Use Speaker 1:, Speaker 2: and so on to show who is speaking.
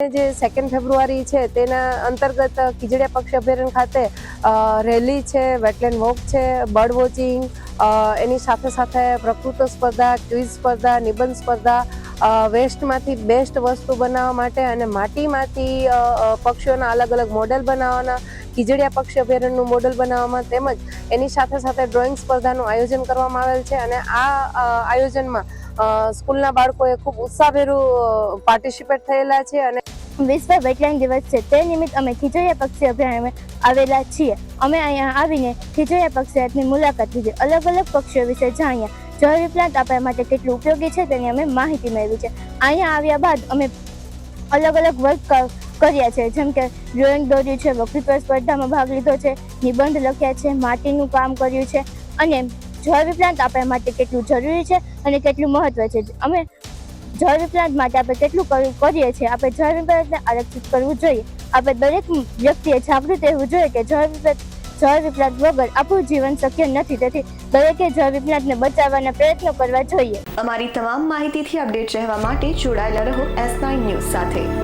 Speaker 1: જે 2 ફેબ્રુઆરી છે તેના અંતર્ગત ખીજડીયા પક્ષી અભયારણ્ય ખાતે રેલી છે, વેટલેન્ડ વોક છે, બર્ડ વોચિંગ, એની સાથે સાથે પ્રકૃતિ સ્પર્ધા, ક્વિઝ સ્પર્ધા, નિબંધ સ્પર્ધા, વેસ્ટમાંથી બેસ્ટ વસ્તુ બનાવવા માટે અને માટીમાંથી પક્ષીઓના અલગ અલગ મોડેલ બનાવવાના, ખીજડીયા પક્ષી અભયારણ્યનું મોડેલ બનાવવામાં તેમજ એની સાથે સાથે ડ્રોઈંગ સ્પર્ધાનું આયોજન કરવામાં આવેલ છે. અને આ આયોજનમાં સ્કૂલના બાળકોએ ખૂબ ઉત્સાહભેરું પાર્ટિસિપેટ થયેલા છે. અને
Speaker 2: વિશ્વ વેટલેન્ડ દિવસ છે તે નિમિત્ત અમે ખીજડીયા પક્ષી અભયારણ્યમાં આવેલા છીએ. અમે અહીંયા આવીને ખીજડીયા પક્ષીની મુલાકાત લીધી, અલગ અલગ પક્ષીઓ વિશે જાણ્યા, જળ વિપ્લાન્ટ આપણા માટે કેટલું ઉપયોગી છે તેની અમે માહિતી મેળવી છે. અહીંયા આવ્યા બાદ અમે અલગ અલગ વર્ક કર્યા છે, જેમ કે ડ્રોઈંગ દોર્યું છે, વક્તૃત્વ સ્પર્ધામાં ભાગ લીધો છે, નિબંધ લખ્યા છે, માટીનું કામ કર્યું છે અને જળ વિપ્લાન્ટ આપણા માટે કેટલું જરૂરી છે અને કેટલું મહત્વ છે. અમે જળ વિપ્લાન્ટ માટે આપણે કેટલું કરીએ છીએ, આપણે જળ વિપ્લાન્ટને આરક્ષિત કરવું જોઈએ. આપણે દરેક વ્યક્તિએ જાગૃત રહેવું જોઈએ કે જળ વિપ્લાન્ટ વગર આપણું જીવન શક્ય નથી. તેથી દરેકે જળ વિપ્લાન્ટને બચાવવાના પ્રયત્નો કરવા જોઈએ.
Speaker 3: અમારી તમામ માહિતીથી અપડેટ રહેવા માટે જોડાયેલા રહો S9 ન્યૂઝ સાથે.